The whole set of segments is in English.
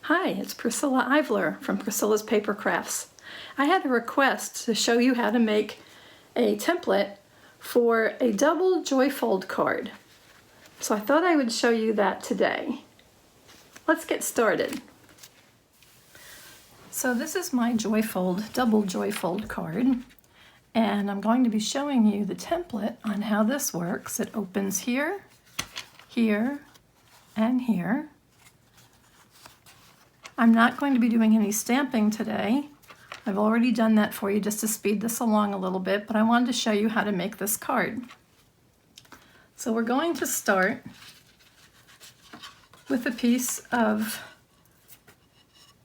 Hi, it's Priscilla Ivler from Priscilla's Paper Crafts. I had a request to show you how to make a template for a double joyfold card. So I thought I would show you that today. Let's get started. So this is my joyfold, double joyfold card, and I'm going to be showing you the template on how this works. It opens here, here, and here. I'm not going to be doing any stamping today. I've already done that for you just to speed this along a little bit, but I wanted to show you how to make this card. So we're going to start with a piece of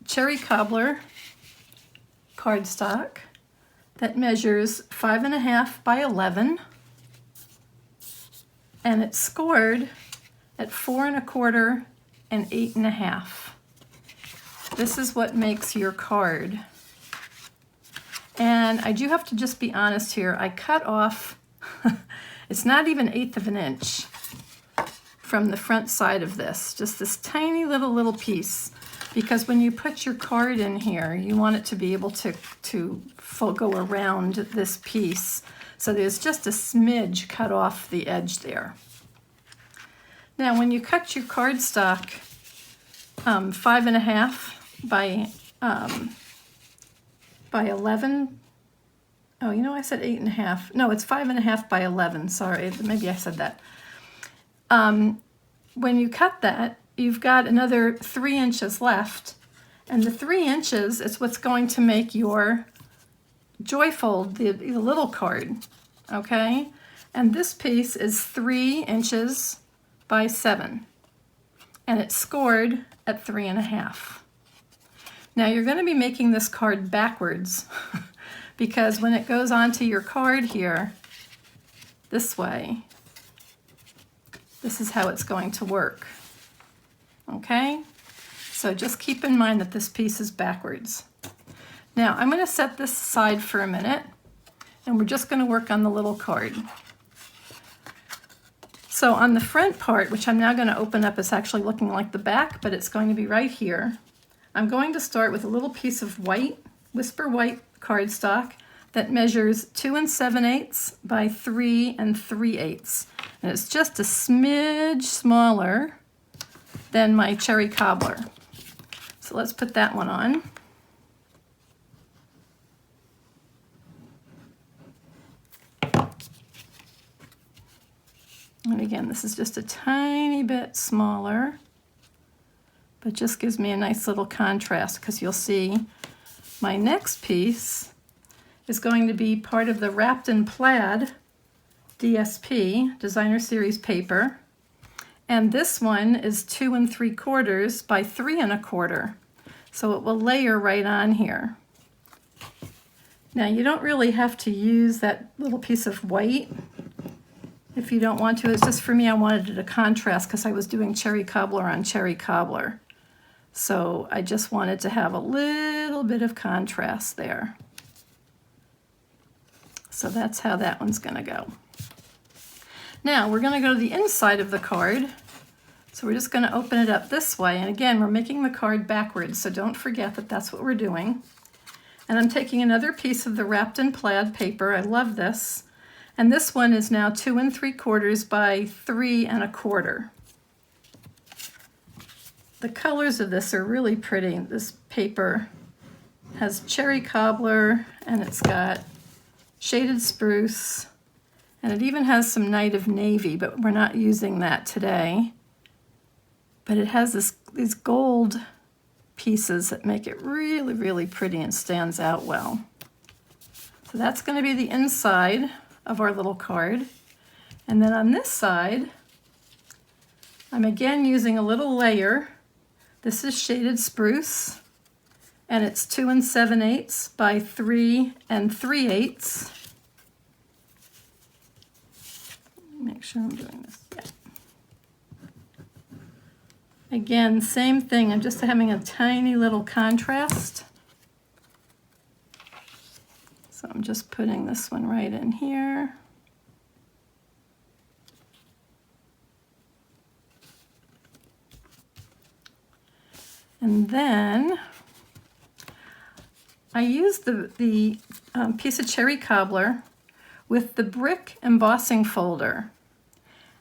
cherry cobbler cardstock that measures 5.5 by 11, and it's scored at 4.25 and 8.5. This is what makes your card. And I do have to just be honest here. I cut off, it's not even 1/8 of an inch from the front side of this, just this tiny little piece. Because when you put your card in here, you want it to be able to go around this piece. So there's just a smidge cut off the edge there. Now when you cut your cardstock 5.5 by 11. Oh, you know, I said 8.5. No, it's 5.5 by 11. Sorry, maybe I said that. When you cut that, you've got another 3 inches left, and the 3 inches is what's going to make your joyfold, the little card, okay? And this piece is 3 inches by 7, and it's scored at 3.5. Now you're going to be making this card backwards because when it goes onto your card here, this way, this is how it's going to work. Okay? So just keep in mind that this piece is backwards. Now I'm going to set this aside for a minute, and we're just going to work on the little card. So on the front part, which I'm now going to open up, it's actually looking like the back, but it's going to be right here. I'm going to start with a little piece of white, Whisper White cardstock that measures 2 7/8 by 3 3/8. And it's just a smidge smaller than my cherry cobbler. So let's put that one on. And again, this is just a tiny bit smaller, but just gives me a nice little contrast, because you'll see my next piece is going to be part of the Wrapped in Plaid DSP, Designer Series paper. And this one is 2 3/4 by 3 1/4. So it will layer right on here. Now you don't really have to use that little piece of white if you don't want to. It's just for me, I wanted it to contrast because I was doing cherry cobbler on cherry cobbler. So I just wanted to have a little bit of contrast there. So that's how that one's going to go. Now we're going to go to the inside of the card. So we're just going to open it up this way. And again, we're making the card backwards, so don't forget that that's what we're doing. And I'm taking another piece of the Wrapped in Plaid paper. I love this. And this one is now 2 3/4 by 3 1/4. The colors of this are really pretty. This paper has cherry cobbler, and it's got shaded spruce, and it even has some Night of Navy, but we're not using that today. But it has these gold pieces that make it really pretty and stands out well. So that's going to be the inside of our little card. And then on this side, I'm again using a little layer. This is shaded spruce, and it's 2 7/8 by 3 3/8. Make sure I'm doing this. Yeah. Again, same thing. I'm just having a tiny little contrast. So I'm just putting this one right in here. And then I used the piece of cherry cobbler with the brick embossing folder.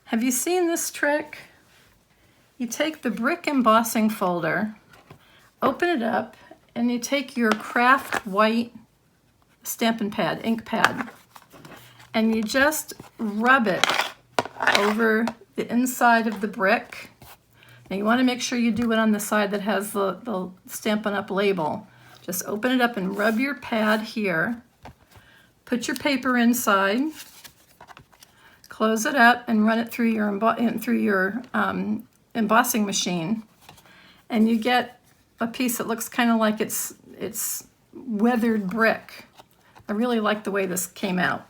Have you seen this trick? You take the brick embossing folder, open it up, and you take your craft white stamping pad, ink pad, and you just rub it over the inside of the brick. Now you want to make sure you do it on the side that has the Stampin' Up! Label. Just open it up and rub your pad here. Put your paper inside, close it up, and run it through your embossing machine, and you get a piece that looks kind of like it's weathered brick. I really like the way this came out.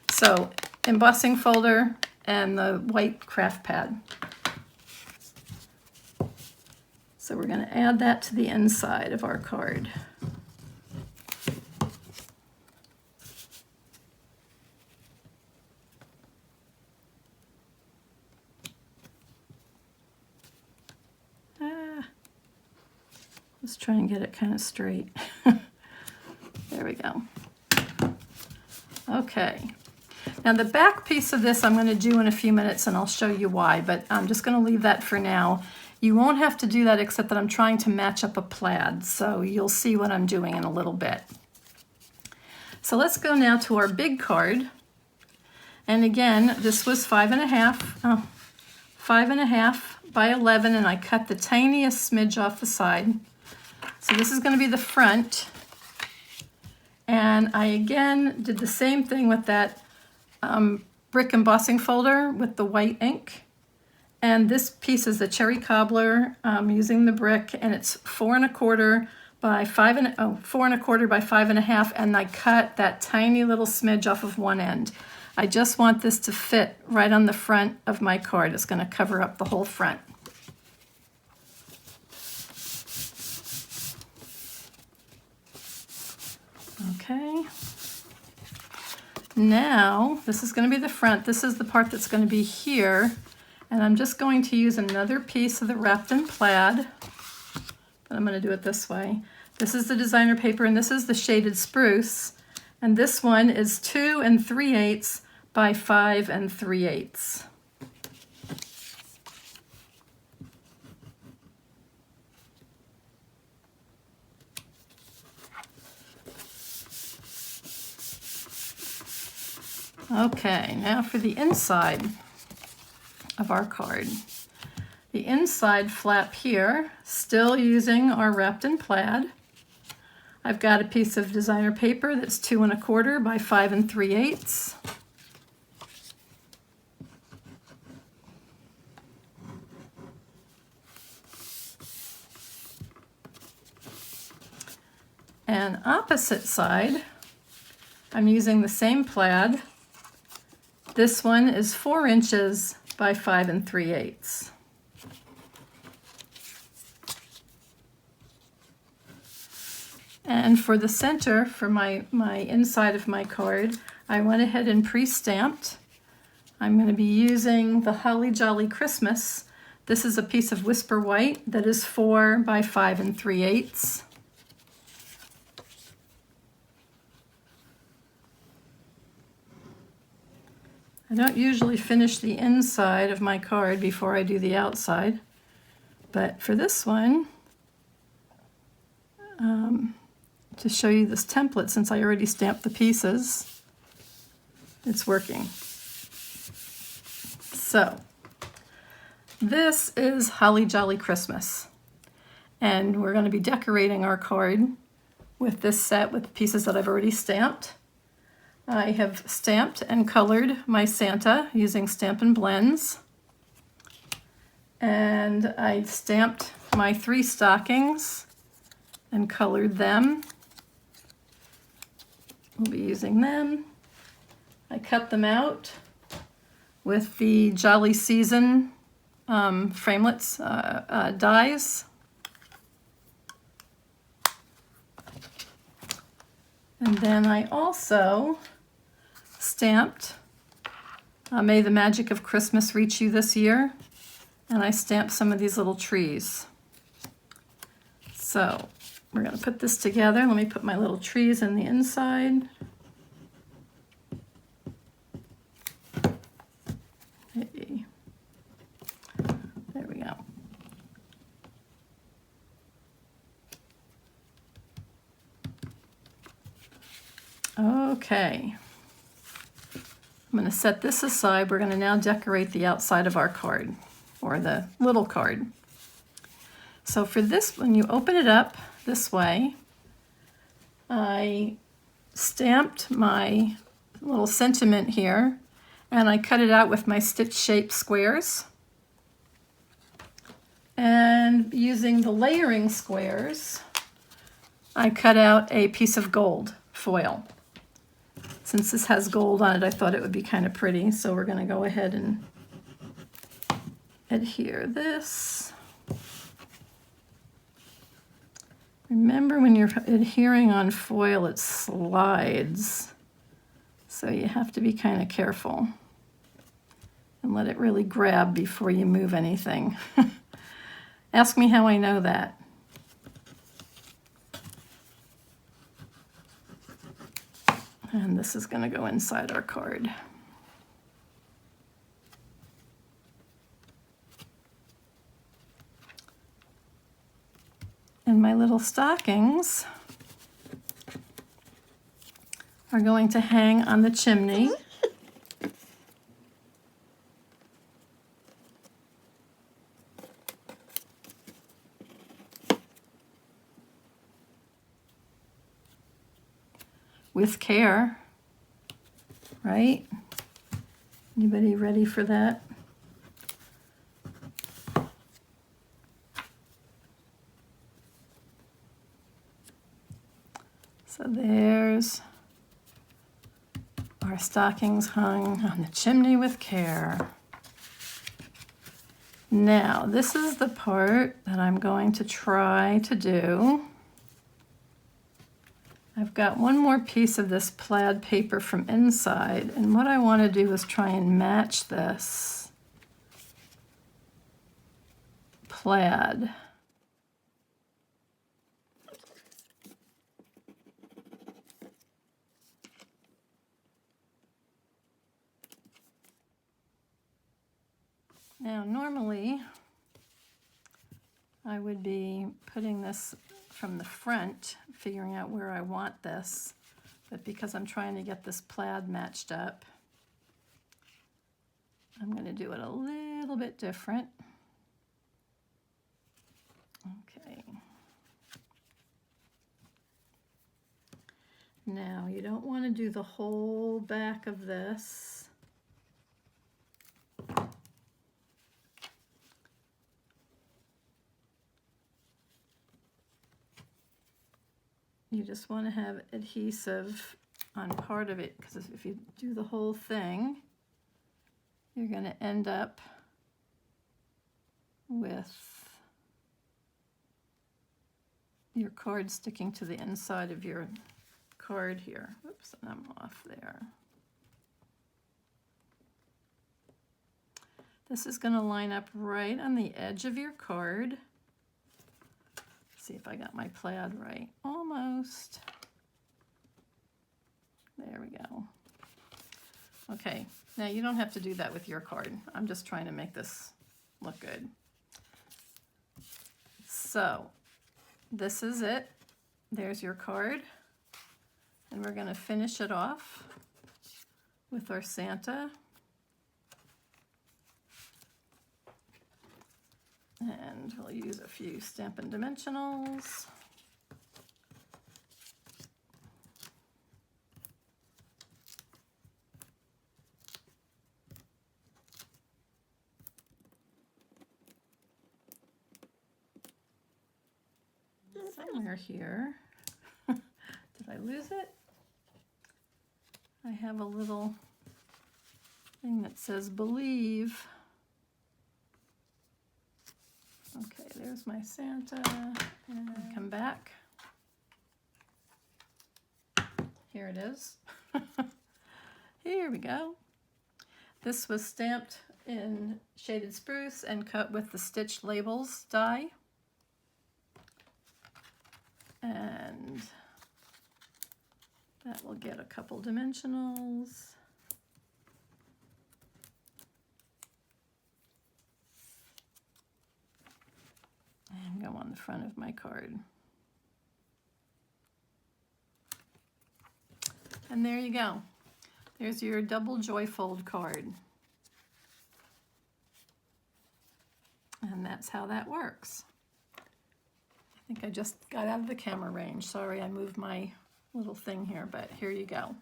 So, embossing folder and the white craft pad. So we're going to add that to the inside of our card. Let's try and get it kind of straight. There we go. Okay. Now the back piece of this I'm going to do in a few minutes, and I'll show you why, but I'm just going to leave that for now. You won't have to do that, except that I'm trying to match up a plaid, so you'll see what I'm doing in a little bit. So let's go now to our big card. And again, this was 5.5 by 11, and I cut the tiniest smidge off the side. So this is going to be the front. And I again did the same thing with that brick embossing folder with the white ink. And this piece is the cherry cobbler using the brick, and it's 4.25 by 4.25 by 5.5, and I cut that tiny little smidge off of one end. I just want this to fit right on the front of my card. It's going to cover up the whole front. Okay. Now, this is going to be the front. This is the part that's going to be here. And I'm just going to use another piece of the wrapped in plaid, but I'm going to do it this way. This is the designer paper, and this is the shaded spruce. And this one is 2 3/8 by 5 3/8. Okay, now for the inside of our card. The inside flap here, still using our wrapped in plaid. I've got a piece of designer paper that's 2 1/4 by 5 3/8. And opposite side, I'm using the same plaid. This one is 4 inches by 5 3/8. And for the center, for my inside of my card, I went ahead and pre-stamped. I'm going to be using the Holly Jolly Christmas. This is a piece of Whisper White that is 4 by 5 3/8. I don't usually finish the inside of my card before I do the outside, but for this one, to show you this template, since I already stamped the pieces, it's working. So, this is Holly Jolly Christmas, and we're going to be decorating our card with this set with pieces that I've already stamped. I have stamped and colored my Santa using Stampin' Blends. And I stamped my 3 stockings and colored them. We'll be using them. I cut them out with the Jolly Season framelits dies. And then I also stamped May the Magic of Christmas Reach You This Year, and I stamped some of these little trees. So we're going to put this together. Let me put my little trees in the inside. Hey. There we go. Okay. I'm going to set this aside. We're going to now decorate the outside of our card, or the little card. So for this, when you open it up this way, I stamped my little sentiment here, and I cut it out with my stitch shaped squares. And using the layering squares, I cut out a piece of gold foil. Since this has gold on it, I thought it would be kind of pretty, so we're going to go ahead and adhere this. Remember, when you're adhering on foil, it slides, so you have to be kind of careful and let it really grab before you move anything. Ask me how I know that. And this is going to go inside our card. And my little stockings are going to hang on the chimney. With care, right? Anybody ready for that? So there's our stockings hung on the chimney with care. Now, this is the part that I'm going to try to do. I've got one more piece of this plaid paper from inside, and what I want to do is try and match this plaid. Now, normally, I would be putting this from the front, figuring out where I want this, but because I'm trying to get this plaid matched up, I'm going to do it a little bit different. Okay. Now, you don't want to do the whole back of this. You just want to have adhesive on part of it, because if you do the whole thing, you're going to end up with your card sticking to the inside of your card here. Oops, and I'm off there. This is going to line up right on the edge of your card. See if I got my plaid right. Almost. There we go. Okay, now you don't have to do that with your card. I'm just trying to make this look good. So, this is it. There's your card. And we're going to finish it off with our Santa. And we'll use a few Stampin' Dimensionals. Somewhere here. Did I lose it? I have a little thing that says believe. Okay, there's my Santa, and come back. Here it is. Here we go. This was stamped in shaded spruce and cut with the stitch labels die. And that will get a couple dimensionals. And go on the front of my card. And there you go. There's your double joyfold card. And that's how that works. I think I just got out of the camera range. Sorry, I moved my little thing here, but here you go.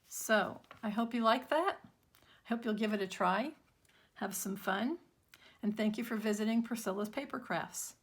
So I hope you like that. I hope you'll give it a try. Have some fun. And thank you for visiting Priscilla's Paper Crafts.